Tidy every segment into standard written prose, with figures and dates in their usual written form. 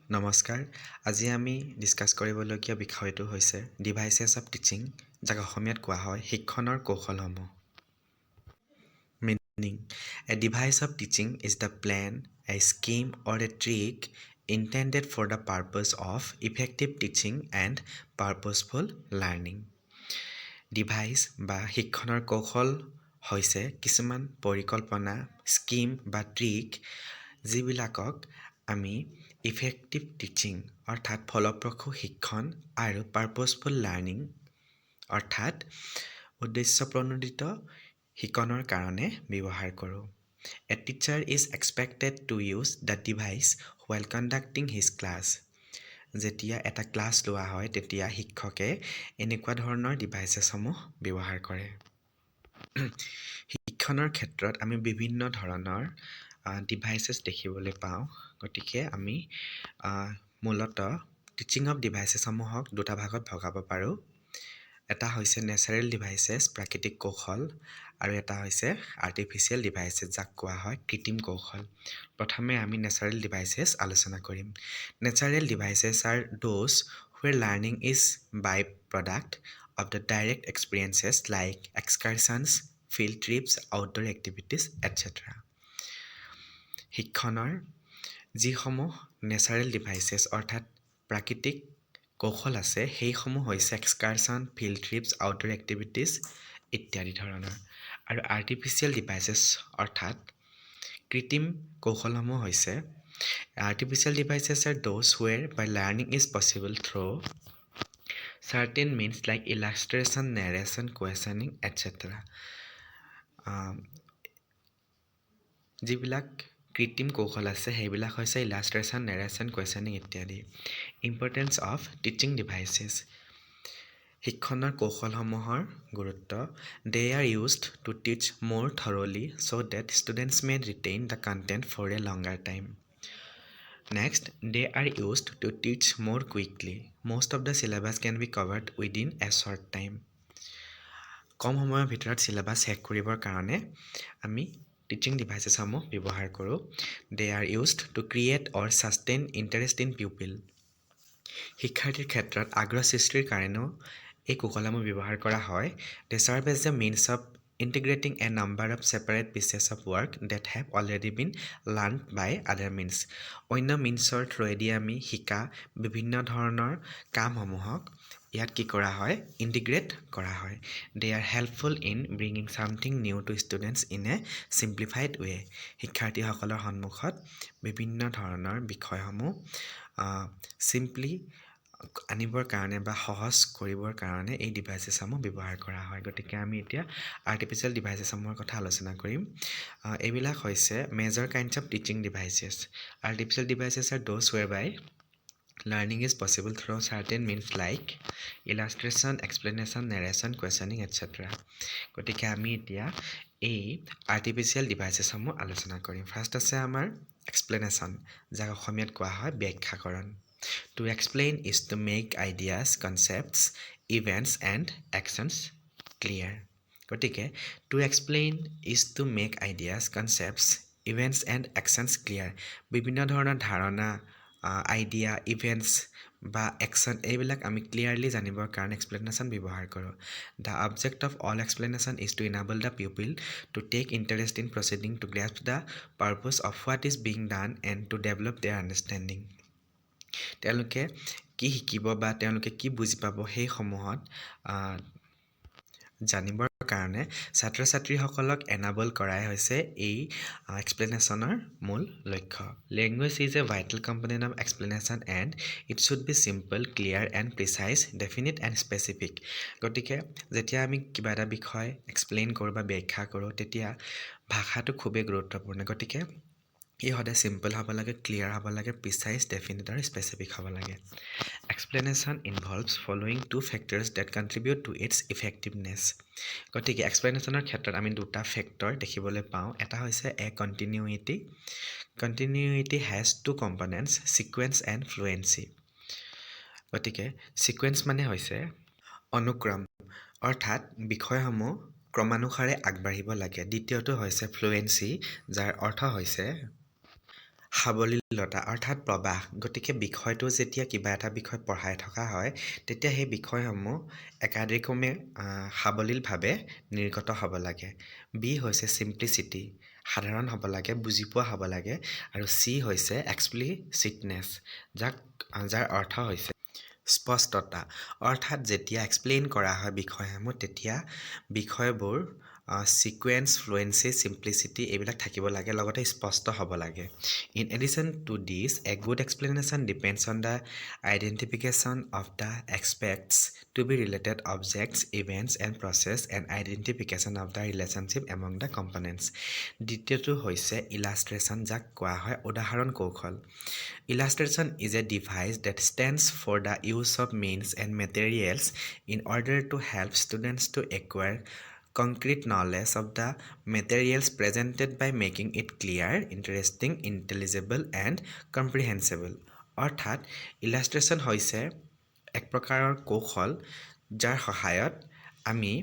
নমস্কাৰ আজি আমি ডিসকাস কৰিবলগীয়া বিষয়টো হৈছে ডিভাইসেছ অফ টিচিং যাক অসমীয়াত কোৱা হয় শিক্ষণৰ কৌশলসমূহ Meaning A device of teaching is the plan, a scheme or a trick intended for the purpose of effective teaching and purposeful learning device বা শিক্ষণৰ কৌশল হৈছে কিছুমান পৰিকল্পনা স্কিম বা ট্ৰিক যিবিলাকক আমি ইফেক্টিভ টিচিং অৰ্থাৎ ফলপ্ৰসূ শিক্ষণ আৰু পাৰ্পজফুল লাৰ্নিং অৰ্থাৎ উদ্দেশ্যপ্ৰণোদিত শিকনৰ কাৰণে ব্যৱহাৰ কৰোঁ A teacher is expected to use the device while conducting his class যেতিয়া এটা ক্লাছ লোৱা হয় তেতিয়া শিক্ষকে এনেকুৱা ধৰণৰ ডিভাইচেছসমূহ ব্যৱহাৰ কৰে শিক্ষণৰ ক্ষেত্ৰত আমি বিভিন্ন ধৰণৰ ডিভাইচেছ দেখিবলৈ পাওঁ গতিকে আমি মূলতঃ টিচিং অফ ডিভাইচেছসমূহক দুটা ভাগত ভগাব পাৰোঁ এটা হৈছে নেচাৰেল ডিভাইচেছ প্ৰাকৃতিক কৌশল আৰু এটা হৈছে আৰ্টিফিচিয়েল ডিভাইচেছ যাক কোৱা হয় কৃত্ৰিম কৌশল প্ৰথমে আমি নেচাৰেল ডিভাইচেছ আলোচনা কৰিম natural devices are those where learning is by product of the direct experiences like excursions, field trips, outdoor activities, etc. শিক্ষণৰ যিসমূহ নেচাৰেল ডিভাইচেছ অৰ্থাৎ প্ৰাকৃতিক কৌশল আছে সেইসমূহ হৈছে excursion field trips outdoor activities ইত্যাদি ধৰণৰ আৰু আৰ্টিফিচিয়েল ডিভাইচেছ অৰ্থাৎ কৃত্ৰিম কৌশলসমূহ হৈছে artificial devices are those whereby learning is possible through certain means like illustration, narration, questioning, etc. যিবিলাক কৃত্ৰিম কৌশল আছে সেইবিলাক হৈছে ইলাষ্ট্ৰেশ্যন নেৰেশ্যন কুৱেশ্যনিং ইত্যাদি ইম্পৰ্টেঞ্চ অফ টিচিং ডিভাইচেছ শিক্ষণৰ কৌশলসমূহৰ গুৰুত্ব দে are used to teach more thoroughly so' that students may retain the content for a longer time next they are used to teach more quickly most of the syllabus can be covered within a short time কম সময়ৰ ভিতৰত syllabus শেষ কৰিবৰ কাৰণে আমি teaching ডিভাইচেছসমূহ ব্যৱহাৰ কৰোঁ they are used to create or sustain interest in pupil শিক্ষাৰ্থীৰ ক্ষেত্ৰত আগ্ৰহ সৃষ্টিৰ কাৰণেও এই কৌশলসমূহ ব্যৱহাৰ কৰা হয় they serve as a means of integrating a number of separate pieces of work that have already been learned by other means অন্য মিনছৰ থ্ৰুৱেদি আমি শিকা বিভিন্ন ধৰণৰ কামসমূহক ইয়াত কি কৰা হয় ইন্টিগ্ৰেট কৰা হয় they are helpful in bringing something new to students in a simplified way শিক্ষাৰ্থীসকলৰ সন্মুখত বিভিন্ন ধৰণৰ বিষয়সমূহ সিম্পলি আনিবৰ কাৰণে বা সহজ কৰিবৰ কাৰণে এই ডিভাইচেছসমূহ ব্যৱহাৰ কৰা হয় গতিকে আমি এতিয়া আৰ্টিফিচিয়েল ডিভাইচেছসমূহৰ কথা আলোচনা কৰিম এইবিলাক হৈছে major kinds of teaching devices artificial devices are those whereby learning is possible through certain means like illustration, explanation, narration, questioning, etc. গতিকে আমি এতিয়া এই আৰ্টিফিচিয়েল ডিভাইচেছসমূহ আলোচনা কৰিম ফাৰ্ষ্ট আছে আমাৰ এক্সপ্লেনেশ্যন যাক অসমীয়াত কোৱা হয় ব্যাখ্যাকৰণ To explain is to make ideas, concepts, events and actions clear. গতিকে to explain is to make ideas, concepts, events and actions clear. বিভিন্ন ধৰণৰ ধাৰণা আইডিয়া ইভেন্টছ বা একশ্যন এইবিলাক আমি ক্লিয়াৰলি জানিবৰ কাৰণে এক্সপ্লেনেশ্যন ব্যৱহাৰ কৰোঁ the object of all explanation is to enable the pupil to take interest in proceeding to grasp the purpose of what is being done and to develop their understanding তেওঁলোকে কি শিকিব বা তেওঁলোকে কি বুজি পাব সেই সমূহত জানিবৰ কাৰণে ছাত্ৰ ছাত্ৰীসকলক এনাবল কৰাই হৈছে এই এক্সপ্লেনেশ্যনৰ মূল লক্ষ্য language is a vital component of explanation and it should B simple clear and precise definite and specific গতিকে যেতিয়া আমি কিবা এটা বিষয় এক্সপ্লেইন কৰোঁ বা ব্যাখ্যা কৰোঁ তেতিয়া ভাষাটো খুবেই গুৰুত্বপূৰ্ণ গতিকে ই সদায় চিম্পল হ'ব লাগে ক্লিয়াৰ হ'ব লাগে প্ৰিচাইজ ডেফিনিট আৰু স্পেচিফিক হ'ব লাগে explanation involves following two factors that contribute to its effectiveness গতিকে এক্সপ্লেনেশ্যনৰ ক্ষেত্ৰত আমি দুটা ফেক্টৰ দেখিবলৈ পাওঁ এটা হৈছে a continuity has two components sequence and fluency গতিকে ছিকুৱেঞ্চ মানে হৈছে অনুক্ৰম অৰ্থাৎ বিষয়সমূহ ক্ৰমানুসাৰে আগবাঢ়িব লাগে দ্বিতীয়টো হৈছে ফ্লুৱেঞ্চি যাৰ অৰ্থ হৈছে সাৱলীলতা অৰ্থাৎ প্ৰবাহ। গতিকে বিষয়টো যেতিয়া কিবা এটা বিষয় পঢ়াই থকা হয় তেতিয়া সেই বিষয়সমূহ একাদিক্ৰমে সাৱলীলভাৱে নিৰ্গত হ'ব লাগে। বি হৈছে চিম্প্লিচিটি, সাধাৰণ হ'ব লাগে, বুজি পোৱা হ'ব লাগে। আৰু চি হৈছে এক্সপ্লিচিটনেছ, যাৰ অৰ্থ হৈছে স্পষ্টতা। অৰ্থাৎ যেতিয়া এক্সপ্লেইন কৰা হয় বিষয়সমূহ তেতিয়া বিষয়বোৰ ছিকুৱেঞ্চ, ফ্লুৱেঞ্চি, চিম্প্লিচিটি এইবিলাক থাকিব লাগে, লগতে স্পষ্ট হ'ব লাগে। In addition to this, a good explanation depends on the identification of the aspects to be related objects, events and process and identification of the relationship among the components. দ্বিতীয়টো হৈছে ইলাষ্ট্ৰেশ্যন, যাক কোৱা হয় উদাহৰণ কৌশল। Illustration is a device that stands for the use of means and materials in order to help students to acquire concrete knowledge of the materials presented by making it clear, interesting, intelligible and comprehensible. অৰ্থাৎ illustration হৈছে এক প্ৰকাৰৰ কৌশল যাৰ সহায়ত আমি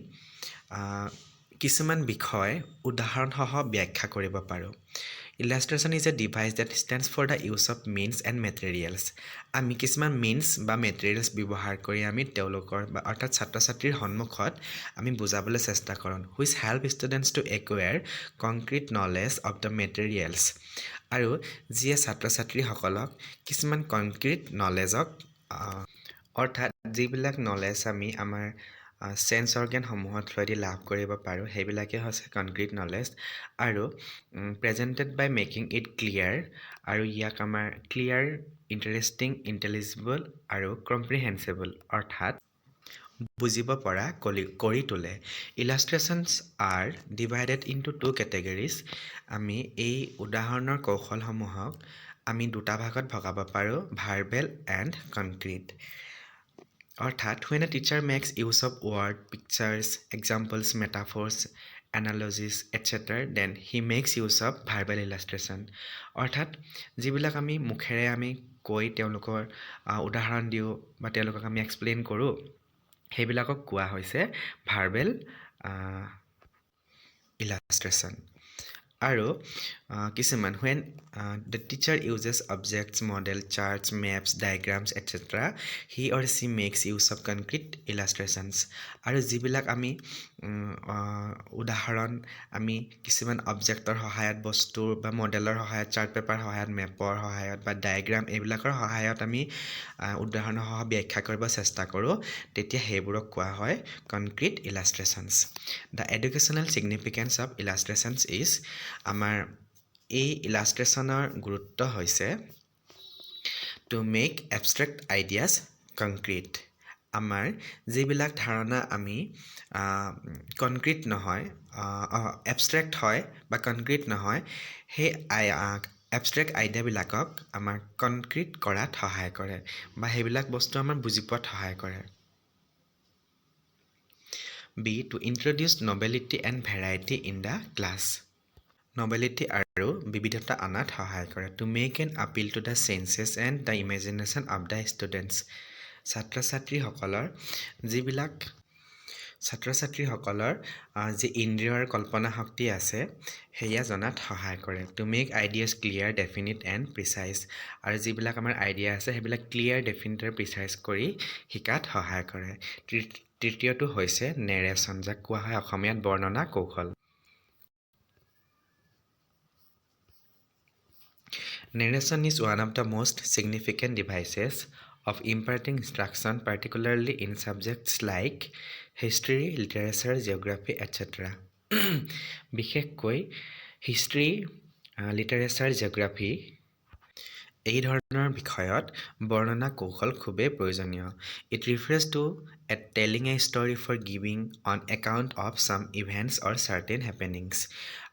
কিছুমান বিষয় উদাহৰণসহ ব্যাখ্যা কৰিব পাৰোঁ। Illustration is a device that stands for the use of means and materials. আমি কিছুমান means বা materials ব্যৱহাৰ কৰি আমি তেওঁলোকৰ অৰ্থাৎ ছাত্ৰ ছাত্ৰীৰ সন্মুখত আমি বুজাবলৈ চেষ্টা কৰোঁ, which help students to acquire concrete knowledge of the materials. আৰু যিয়ে ছাত্ৰ ছাত্ৰীসকলক কিছুমান কনক্ৰিট নলেজক অৰ্থাৎ যিবিলাক নলেজ আমি আমাৰ চেঞ্চ অৰ্গেনসমূহৰ থ্ৰুৱেদি লাভ কৰিব পাৰোঁ সেইবিলাকে হৈছে কনক্ৰিট নলেজ। আৰু presented by making it clear, আৰু ইয়াক আমাৰ ক্লিয়াৰ, ইণ্টাৰেষ্টিং, ইণ্টেলিজিবল আৰু কম্প্ৰিহেনচিবল অৰ্থাৎ বুজিব পৰা কৰি তোলে। Illustrations are divided into two categories. আমি এই উদাহৰণৰ কৌশলসমূহক আমি দুটা ভাগত ভগাব পাৰোঁ, ভাৰ্বেল এণ্ড কনক্ৰিট। অৰ্থাৎ when a teacher makes use of word, pictures, examples, metaphors, analogies, etc., then he makes use of verbal illustration. অৰ্থাৎ যিবিলাক আমি মুখেৰে আমি কৈ তেওঁলোকৰ উদাহৰণ দিওঁ বা তেওঁলোকক আমি এক্সপ্লেইন কৰোঁ সেইবিলাকক কোৱা হৈছে ভাৰ্বেল illustration. আৰু কিছুমান when the teacher uses objects, model, charts, maps, diagrams, etc., he or she makes use of concrete illustrations. আৰু যিবিলাক আমি উদাহৰণ আমি কিছুমান অবজেক্টৰ সহায়ত, বস্তুৰ বা মডেলৰ সহায়ত, চাৰ্ট পেপাৰ সহায়ত, মেপৰ সহায়ত বা ডায়েগ্ৰাম এইবিলাকৰ সহায়ত আমি উদাহৰণসহ ব্যাখ্যা কৰিব চেষ্টা কৰোঁ তেতিয়া সেইবোৰক কোৱা হয় concrete illustrations. The educational significance of illustrations is, আমাৰ এই ইলাষ্ট্ৰেশ্যনৰ গুৰুত্ব হৈছে to make abstract ideas concrete. আমাৰ যিবিলাক ধাৰণা আমি কনক্ৰিট নহয়, এবষ্ট্ৰেক্ট হয় বা কনক্ৰিট নহয়, সেই এবষ্ট্ৰেক্ট আইডিয়াবিলাকক আমাৰ কনক্ৰিট কৰাত সহায় কৰে বা সেইবিলাক বস্তু আমাৰ বুজি পোৱাত সহায় কৰে। B, to introduce novelty and variety in the class. Novelty আৰু বিবিধতা অনাত সহায় কৰে। To make an appeal to the senses and the imagination of the students. ছাত্ৰ ছাত্ৰীসকলৰ যি ইন্দ্ৰিয়ৰ কল্পনা শক্তি আছে সেয়া জনাত সহায় কৰে। To make ideas clear, definite and precise. আৰু যিবিলাক আমাৰ আইডিয়া আছে সেইবিলাক ক্লিয়াৰ, ডেফিনিট আৰু প্ৰিচাইজ কৰি শিকাত সহায় কৰে। তৃতীয়টো হৈছে নেৰেশ্যন, যাক কোৱা হয় অসমীয়াত বৰ্ণনা কৌশল। Narration is one of the most significant devices of imparting instruction, particularly in subjects like history, literature, geography, etc. বিশেষকৈ হিষ্ট্ৰী, লিটাৰেচাৰ, জিঅ'গ্ৰাফী এই ধৰণৰ বিষয়ত বৰ্ণনা কৌশল খুবেই প্ৰয়োজনীয়। It refers to telling a story for giving an account of some events or certain happenings.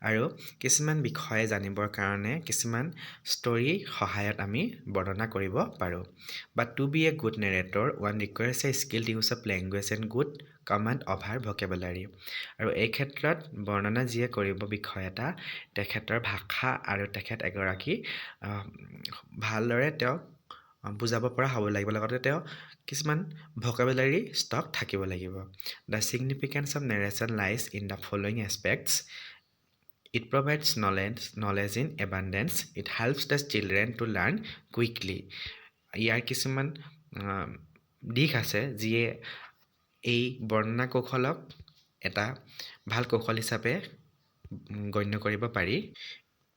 আৰু কিছুমান বিষয়ে জানিবৰ কাৰণে কিছুমান ষ্টৰী সহায়ত আমি বৰ্ণনা কৰিব পাৰোঁ। But to be a good narrator one requires a skilled use of language and good command over vocabulary. আৰু এই ক্ষেত্ৰত বৰ্ণনা যিয়ে কৰিব বিষয় এটা তেখেতৰ ভাষা আৰু তেখেত এগৰাকী ভালদৰে তেওঁক বুজাব পৰা হ'ব লাগিব, লগতে তেওঁ কিছুমান ভকেবুলাৰী ষ্টক থাকিব লাগিব। The significance of narration lies in the following aspects. It provides knowledge in abundance. It helps the children to learn quickly. ইয়াৰ কিছুমান দিশ আছে যিয়ে এই বৰ্ণনা কৌশলক এটা ভাল কৌশল হিচাপে গণ্য কৰিব পাৰি।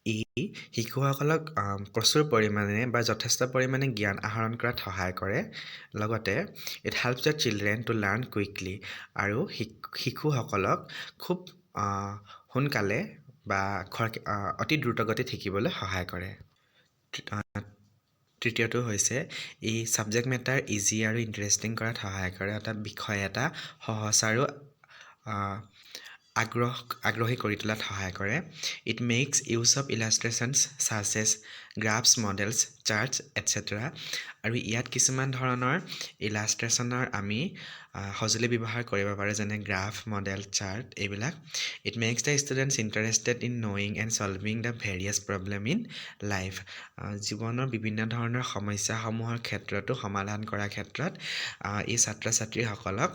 ই শিশুসকলক প্ৰচুৰ পৰিমাণে বা যথেষ্ট পৰিমাণে জ্ঞান আহৰণ কৰাত সহায় কৰে। লগতে it helps the children two learn quickly, আৰু শিশুসকলক খুব সোনকালে বা অতি দ্ৰুতগতিত শিকিবলৈ সহায় কৰে। তৃতীয়টো হৈছে ই ছাবজেক্ট মেটাৰ ইজি আৰু ইণ্টাৰেষ্টিং কৰাত সহায় কৰে। অৰ্থাৎ বিষয় এটা সহজ আৰু আগ্ৰহী কৰি তোলাত সহায় কৰে। It makes use of illustrations such as graphs, models, charts etcetera. আৰু ইয়াত কিছুমান ধৰণৰ ইলাষ্ট্ৰেশ্যনৰ আমি সঁজুলি ব্যৱহাৰ কৰিব পাৰোঁ, যেনে গ্ৰাফ, মডেল, চাৰ্ট এইবিলাক। It makes the students interested in knowing and solving the various problem in life. জীৱনৰ বিভিন্ন ধৰণৰ সমস্যাসমূহৰ ক্ষেত্ৰতো সমাধান কৰাৰ ক্ষেত্ৰত এই ছাত্ৰ ছাত্ৰীসকলক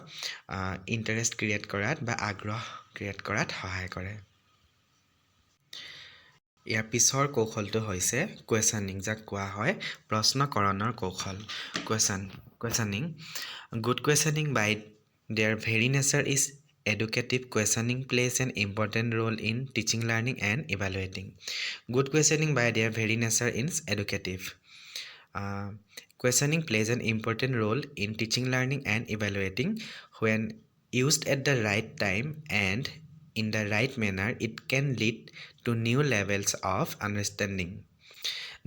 ইণ্টাৰেষ্ট ক্ৰিয়েট কৰাত বা আগ্ৰহ ক্ৰিয়েট কৰাত সহায় কৰে। ইয়াৰ পিছৰ কৌশলটো হৈছে কুৱেশ্যনিং, যাক কোৱা হয় প্ৰশ্নকৰণৰ কৌশল। Questioning good questioning by their very nature is educative. Questioning plays an important role in teaching, learning and evaluating. Good questioning by their very nature is educative. Questioning plays an important role in teaching, learning and evaluating. When used at the right time and in the right manner, it can lead to new levels of understanding.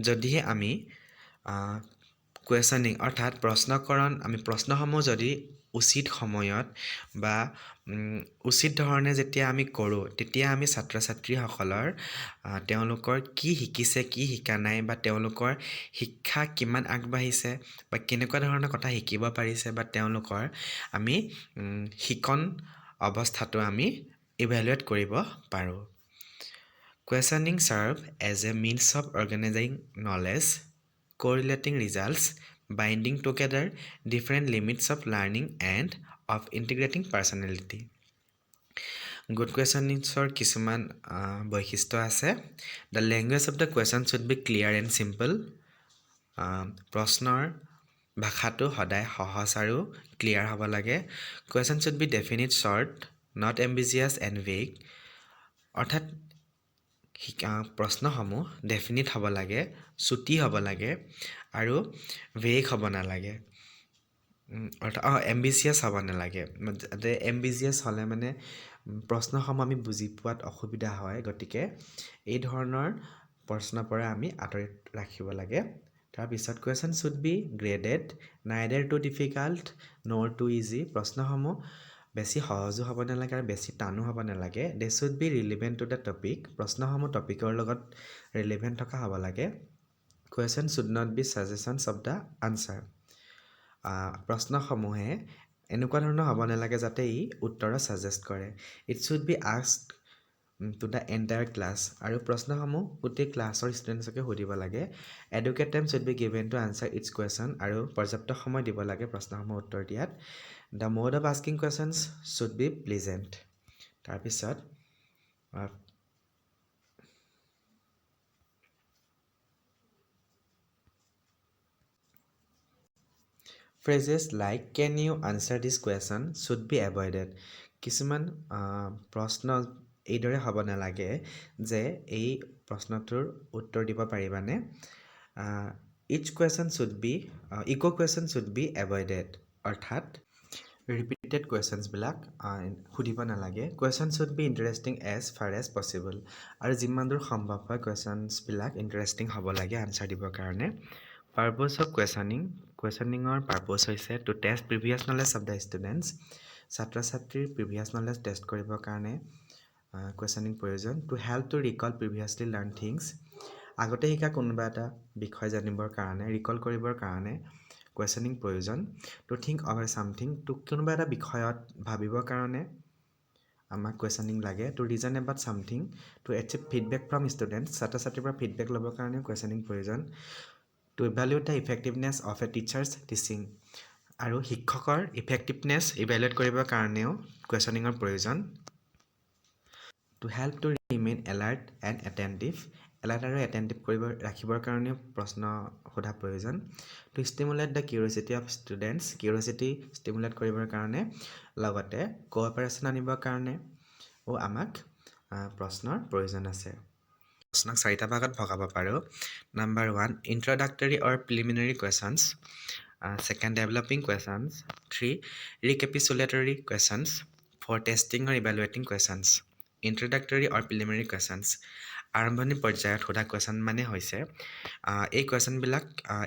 যদিহে আমি কুৱেশ্যনিং অৰ্থাৎ প্ৰশ্নকৰণ, আমি প্ৰশ্নসমূহ যদি উচিত সময়ত বা উচিত ধৰণে যেতিয়া আমি কৰোঁ, তেতিয়া আমি ছাত্ৰ ছাত্ৰীসকলৰ তেওঁলোকৰ কি শিকিছে, কি শিকা নাই, বা তেওঁলোকৰ শিক্ষা কিমান আগবাঢ়িছে, বা কেনেকুৱা ধৰণৰ কথা শিকিব পাৰিছে, বা তেওঁলোকৰ আমি শিকন অৱস্থাটো আমি ইভেলুৱেট কৰিব পাৰোঁ। Questioning serve as a means of organising knowledge, correlating results, binding together different limits of learning and of integrating personality. Good questioningৰ কিছুমান বৈশিষ্ট্য আছে। The language of the question should be clear and simple. প্ৰশ্নৰ ভাষাটো সদায় সহজ আৰু clear হ'ব লাগে। Question should be definite, short, not ambiguous and vague. অৰ্থাৎ প্ৰশ্নসমূহ ডেফিনিট হ'ব লাগে, চুটি হ'ব লাগে আৰু ভেগ হ'ব নালাগে। অৰ্থাৎ এম্বিচিয়াছ হ'ব নালাগে। এম্বিচিয়াছ হ'লে মানে প্ৰশ্নসমূহ আমি বুজি পোৱাত অসুবিধা হয়, গতিকে এই ধৰণৰ প্ৰশ্নৰ পৰা আমি আঁতৰি ৰাখিব লাগে। তাৰপিছত question should be graded, neither too difficult nor too easy. প্ৰশ্নসমূহ বেছি সহজো হ'ব নালাগে আৰু বেছি টানো হ'ব নালাগে। They should be relevant to the topic. প্ৰশ্নসমূহ টপিকৰ লগত ৰিলেভেণ্ট থকা হ'ব লাগে। Question should not be suggestions of the answer. প্ৰশ্নসমূহে এনেকুৱা ধৰণৰ হ'ব নালাগে যাতে ই উত্তৰ ছাজেষ্ট কৰে। It should be asked to the entire class. আৰু প্ৰশ্নসমূহ গোটেই ক্লাছৰ ষ্টুডেণ্টছকে সুধিব লাগে। Adequate time should be given to answer its question. আৰু পৰ্যাপ্ত সময় দিব লাগে প্ৰশ্নসমূহ উত্তৰ দিয়াত। The mode of asking questions should be pleasant. তাৰপিছত phrases like can you answer this question should be avoided. কিছুমান প্ৰশ্ন এইদৰে হ'ব নালাগে যে এই প্ৰশ্নটোৰ উত্তৰ দিব পাৰিবানে। each question should be echo question should be avoided. অৰ্থাৎ ৰিপিটেড কুৱেশ্যনছবিলাক সুধিব নালাগে। Question should be interesting as far as possible. আৰু যিমান দূৰ সম্ভৱ হয় কুৱেশ্যনছবিলাক ইণ্টাৰেষ্টিং হ'ব লাগে আনচাৰ দিবৰ কাৰণে। পাৰ্পজ অফ কুৱেশ্যনিঙৰ পাৰ্পজ হৈছে to test previous knowledge of the students. ছাত্ৰ ছাত্ৰীৰ প্ৰিভিয়াছ নলেজ টেষ্ট কৰিবৰ কাৰণে কুৱেশ্যনিং প্ৰয়োজন। To help to recall previously learn things. আগতে শিকা কোনোবা এটা বিষয় জানিবৰ কাৰণে, ৰিকল কৰিবৰ কাৰণে কুৱেশ্যনিং প্ৰয়োজন। To think over something. কোনোবা এটা বিষয়ত ভাবিবৰ কাৰণে আমাক কুৱেশ্যনিং লাগে। To reason about something. To achieve feedback from students. ছাত্ৰ ছাত্ৰীৰ পৰা ফিডবেক ল'বৰ কাৰণেও কুৱেশ্যনিং প্ৰয়োজন। To evaluate the effectiveness of a teacher's teaching. আৰু শিক্ষকৰ ইফেক্টিভনেছ ইভেলুৱেট কৰিবৰ কাৰণেও কুৱেশ্যনিঙৰ প্ৰয়োজন। To help to remain alert and attentive alert আৰু এটেণ্টিভ ৰাখিবৰ কাৰণেও প্ৰশ্ন সোধা প্ৰয়োজন to stimulate the curiosity of students curiosity ষ্টিমুলেট কৰিবৰ কাৰণে লগতে কোঅপাৰেশ্যন আনিবৰ কাৰণেও আমাক প্ৰশ্নৰ প্ৰয়োজন আছে প্ৰশ্নক 4টা ভাগত ভগাব পাৰোঁ number 1 introductory or preliminary questions second developing questions 3 recapitulatory questions 4 testing or evaluating questions introductory or preliminary questions আৰম্ভণি পৰ্যায়ত সোধা কুৱেশ্যন মানে হৈছে এই কুৱেশ্যনবিলাক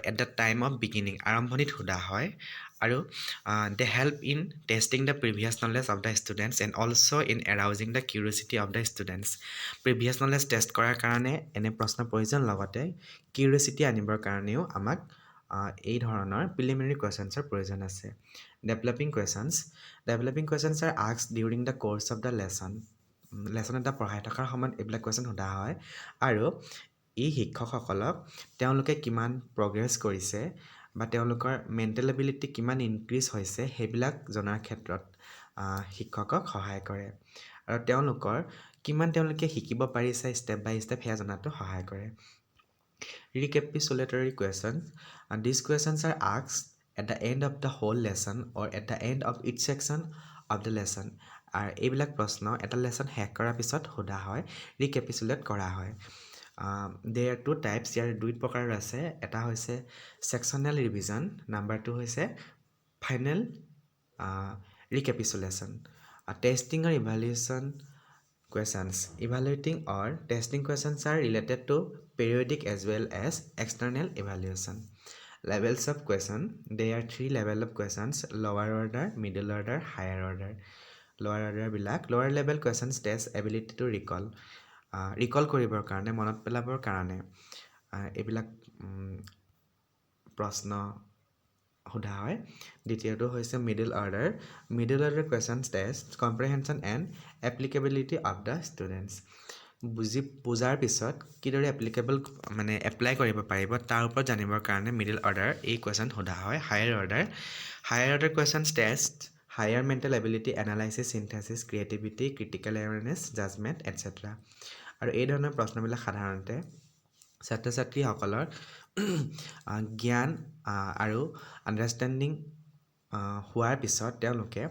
at the time of beginning আৰম্ভণিত সোধা হয় আৰু they help in testing the previous knowledge of the students and also' in arousing the curiosity of the students previous knowledge test কৰাৰ কাৰণে এনে প্ৰশ্নৰ প্ৰয়োজন লগতে কিউৰিচিটি আনিবৰ কাৰণেও আমাক এই ধৰণৰ প্ৰিলিমিনাৰী কুৱেশ্যনছৰ প্ৰয়োজন আছে developing questions R asked during the course of the lesson এটা পঢ়াই থকাৰ সময়ত এইবিলাক কুৱেশ্যন সোধা হয় আৰু এই শিক্ষকসকলক তেওঁলোকে কিমান প্ৰগ্ৰেছ কৰিছে বা তেওঁলোকৰ মেণ্টেল এবিলিটি কিমান ইনক্ৰিজ হৈছে সেইবিলাক জনাৰ ক্ষেত্ৰত শিক্ষকক সহায় কৰে আৰু তেওঁলোকে শিকিব পাৰিছে ষ্টেপ বাই ষ্টেপ সেয়া জনাটো সহায় কৰে Recapitulatory questions. These questions are asked at the end of the whole lesson or at the end of each section of the lesson. আৰু এইবিলাক প্ৰশ্ন এটা লেচন শেষ কৰাৰ পিছত সোধা হয় ৰিকেপিচুলেট কৰা হয় there are two types ইয়াৰ দুই প্ৰকাৰৰ আছে এটা হৈছে সেকশ্যনেল ৰিভিজন নাম্বাৰ 2 হৈছে final recapitulation testing or evaluation questions evaluating or testing questions are related to periodic as well as external evaluation levels of question there are 3 level of questions lower order middle order higher order lower level questions test ability to recall কৰিবৰ কাৰণে মনত পেলাবৰ কাৰণে এইবিলাক প্ৰশ্ন সোধা হয় দ্বিতীয়টো হৈছে middle order questions test comprehension and applicability of the students বুজাৰ পিছত কিদৰে এপ্লাই কৰিব পাৰিব তাৰ ওপৰত জানিবৰ কাৰণে মিডল অৰ্ডাৰ এই কুৱেশ্যন সোধা হয় higher order questions test higher mental ability analysis synthesis creativity critical awareness judgement etcetera আৰু এই ধৰণৰ প্ৰশ্নবিলাক সাধাৰণতে ছাত্ৰ ছাত্ৰীসকলৰ জ্ঞান আৰু আণ্ডাৰষ্টেণ্ডিং হোৱাৰ পিছত তেওঁলোকে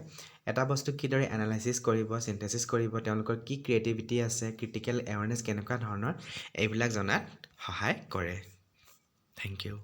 এটা বস্তু কিদৰে এনালাইচিছ কৰিব চিন্থেচিছ কৰিব তেওঁলোকৰ কি ক্ৰিয়েটিভিটি আছে ক্ৰিটিকেল এৱাৰনেছ কেনেকুৱা ধৰণৰ এইবিলাক জনাত সহায় কৰে থেংক ইউ